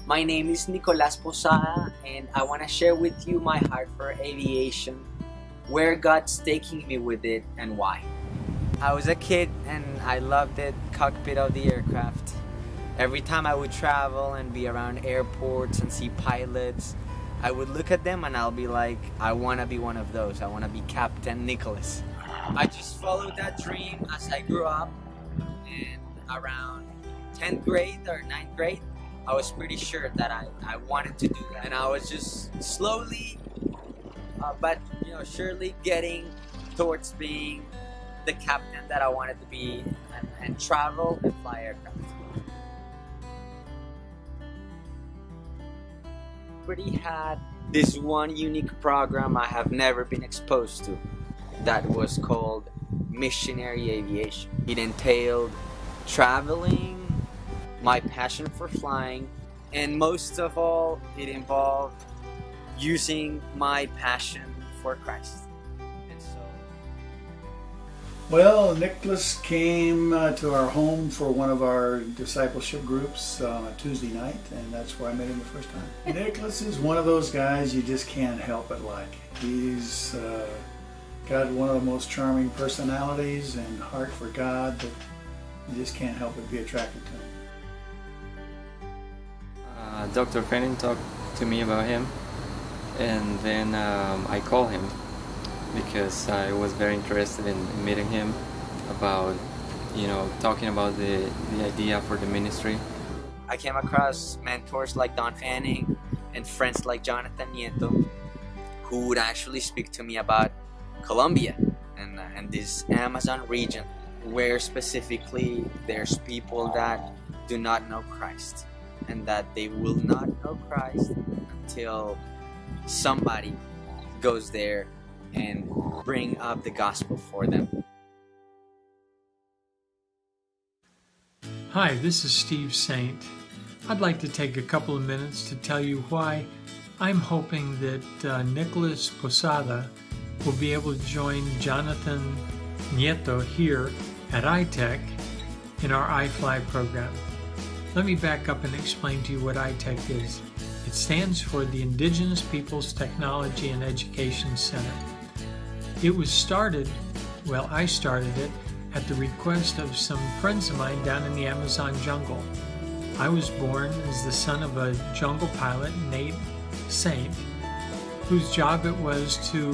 My name is Nicolas Posada, and I want to share with you my heart for aviation, where God's taking me with it, and why. I was a kid and I loved the cockpit of the aircraft. Every time I would travel and be around airports and see pilots, I would look at them and I'll be like, I want to be one of those. I want to be Captain Nicholas. I just followed that dream as I grew up, and around 10th grade or 9th grade, I was pretty sure that I wanted to do that. And I was just slowly, but surely getting towards being the captain that I wanted to be, and travel and fly aircraft. Already had this one unique program I have never been exposed to that was called Missionary Aviation. It entailed traveling, my passion for flying, and most of all, it involved using my passion for Christ. And so, well, Nicholas came to our home for one of our discipleship groups on a Tuesday night, and that's where I met him the first time. Nicholas is one of those guys you just can't help but like. He's got one of the most charming personalities and heart for God that you just can't help but be attracted to him. Dr. Fanning talked to me about him, and then I called him because I was very interested in meeting him about, talking about the idea for the ministry. I came across mentors like Don Fanning and friends like Jonathan Nieto, who would actually speak to me about Colombia and this Amazon region, where specifically there's people that do not know Christ, and that they will not know Christ until somebody goes there and bring up the gospel for them. Hi, this is Steve Saint. I'd like to take a couple of minutes to tell you why I'm hoping that Nicholas Posada will be able to join Jonathan Nieto here at iTech in our iFly program. Let me back up and explain to you what iTech is. It stands for the Indigenous Peoples Technology and Education Center. It was I started it at the request of some friends of mine down in the Amazon jungle. I was born as the son of a jungle pilot, Nate Saint, whose job it was to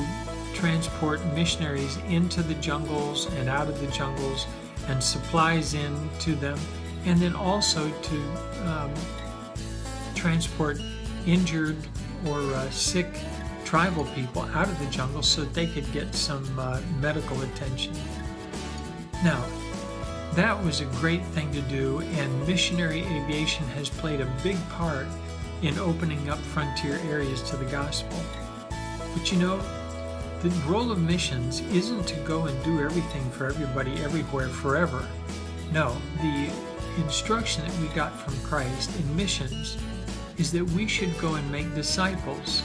transport missionaries into the jungles and out of the jungles and supplies into them, and then also to transport injured or sick tribal people out of the jungle so that they could get some medical attention. Now, that was a great thing to do, and missionary aviation has played a big part in opening up frontier areas to the gospel. But the role of missions isn't to go and do everything for everybody everywhere forever. No, the instruction that we got from Christ in missions is that we should go and make disciples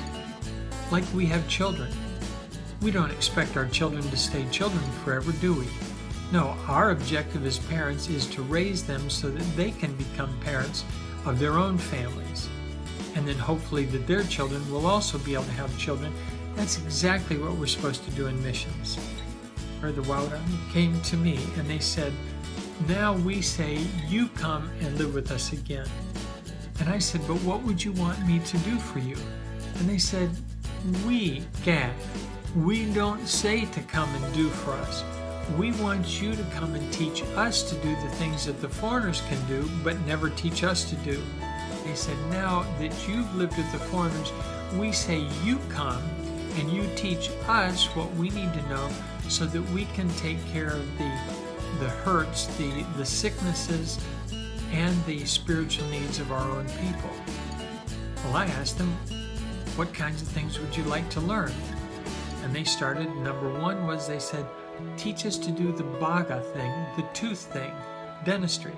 like we have children. We don't expect our children to stay children forever, do we? No, our objective as parents is to raise them so that they can become parents of their own families. And then hopefully that their children will also be able to have children. That's exactly what we're supposed to do in missions. Or the Wauda came to me and they said, now we say, you come and live with us again. And I said, but what would you want me to do for you? And they said, we don't say to come and do for us. We want you to come and teach us to do the things that the foreigners can do, but never teach us to do. They said, now that you've lived with the foreigners, we say you come and you teach us what we need to know so that we can take care of the hurts, the sicknesses, and the spiritual needs of our own people. Well, I asked them, what kinds of things would you like to learn? And they started, number one was they said, teach us to do the baga thing, the tooth thing, dentistry.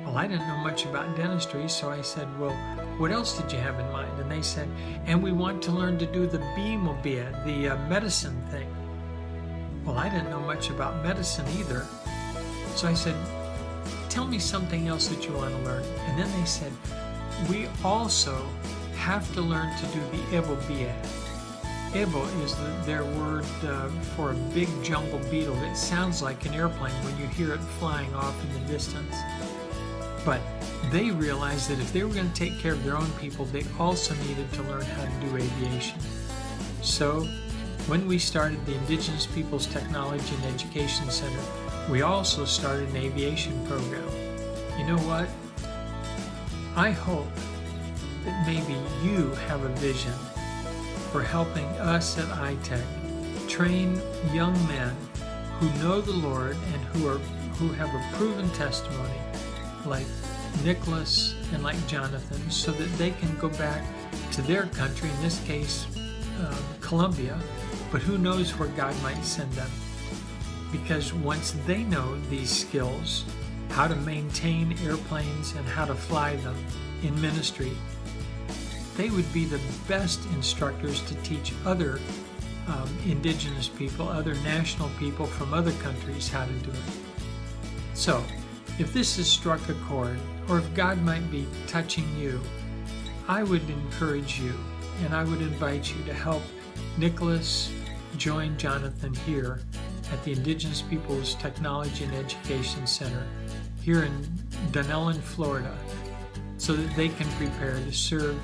Well, I didn't know much about dentistry, so I said, well, what else did you have in mind? And they said, and we want to learn to do the bimobia, the medicine thing. Well, I didn't know much about medicine either. So I said, tell me something else that you want to learn. And then they said, we also have to learn to do the Ebo Biad. Ebo is their word for a big jungle beetle that sounds like an airplane when you hear it flying off in the distance. But they realized that if they were going to take care of their own people, they also needed to learn how to do aviation. So when we started the Indigenous Peoples Technology and Education Center, we also started an aviation program. You know what? I hope that maybe you have a vision for helping us at iTech train young men who know the Lord and who have a proven testimony, like Nicholas and like Jonathan, so that they can go back to their country, in this case Colombia, but who knows where God might send them. Because once they know these skills, how to maintain airplanes and how to fly them in ministry, they would be the best instructors to teach other indigenous people, other national people from other countries how to do it. So, if this has struck a chord, or if God might be touching you, I would encourage you and I would invite you to help Nicholas join Jonathan here at the Indigenous Peoples Technology and Education Center here in Dunellen, Florida, so that they can prepare to serve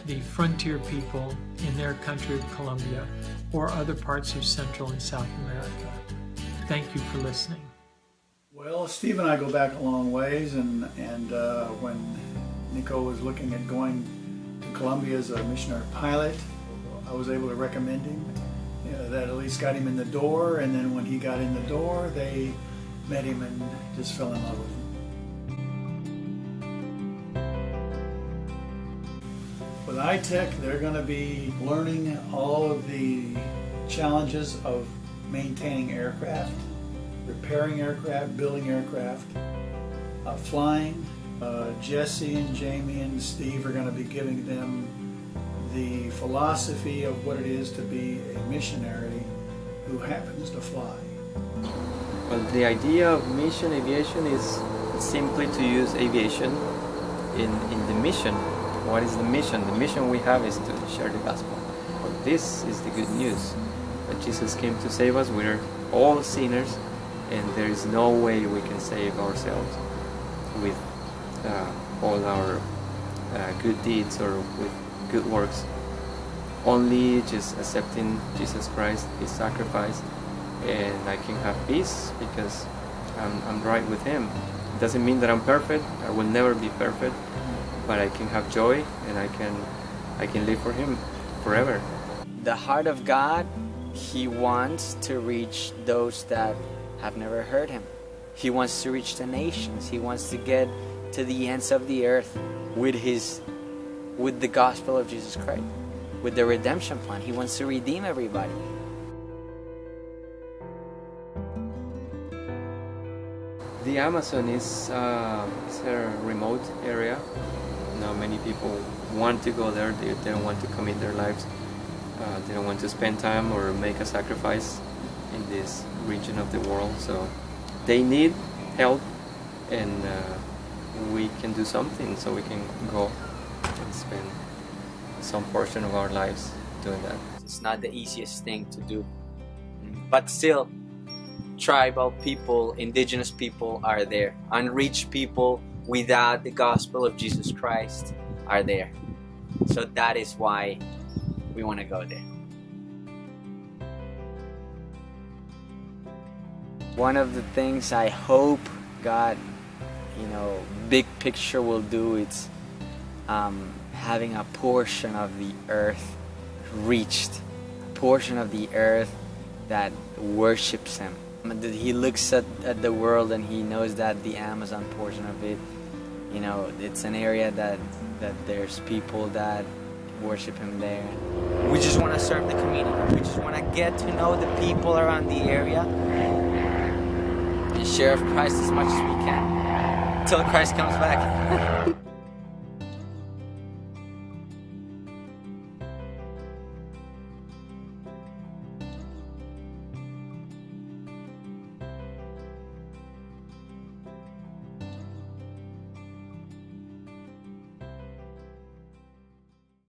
the frontier people in their country of Colombia or other parts of Central and South America. Thank you for listening. Well, Steve and I go back a long ways, and when Nico was looking at going to Colombia as a missionary pilot, I was able to recommend him. You know, that at least got him in the door, and then when he got in the door, they met him and just fell in love with him. With iTech, they're going to be learning all of the challenges of maintaining aircraft, repairing aircraft, building aircraft, flying. Jesse and Jamie and Steve are going to be giving them the philosophy of what it is to be a missionary who happens to fly. Well, the idea of mission aviation is simply to use aviation in the mission. What is the mission? The mission we have is to share the gospel. Well, this is the good news, that Jesus came to save us. We're all sinners, and there is no way we can save ourselves with all our good deeds or with good works. Only just accepting Jesus Christ, His sacrifice, and I can have peace because I'm right with Him. It doesn't mean that I'm perfect. I will never be perfect, but I can have joy, and I can live for Him forever. The heart of God, He wants to reach those that have never heard Him. He wants to reach the nations. He wants to get to the ends of the earth with the gospel of Jesus Christ, with the redemption plan. He wants to redeem everybody. The Amazon is a remote area. Not many people want to go there. They don't want to commit their lives. They don't want to spend time or make a sacrifice in this region of the world. So they need help, and we can do something so we can go and spend some portion of our lives doing that. It's not the easiest thing to do, but still, tribal people, indigenous people are there. Unreached people without the gospel of Jesus Christ are there. So that is why we want to go there. One of the things I hope God, big picture will do is having a portion of the earth reached, a portion of the earth that worships Him. He looks at the world and He knows that the Amazon portion of it, it's an area that there's people that worship Him there. We just want to serve the community. We just want to get to know the people around the area and share of Christ as much as we can until Christ comes back.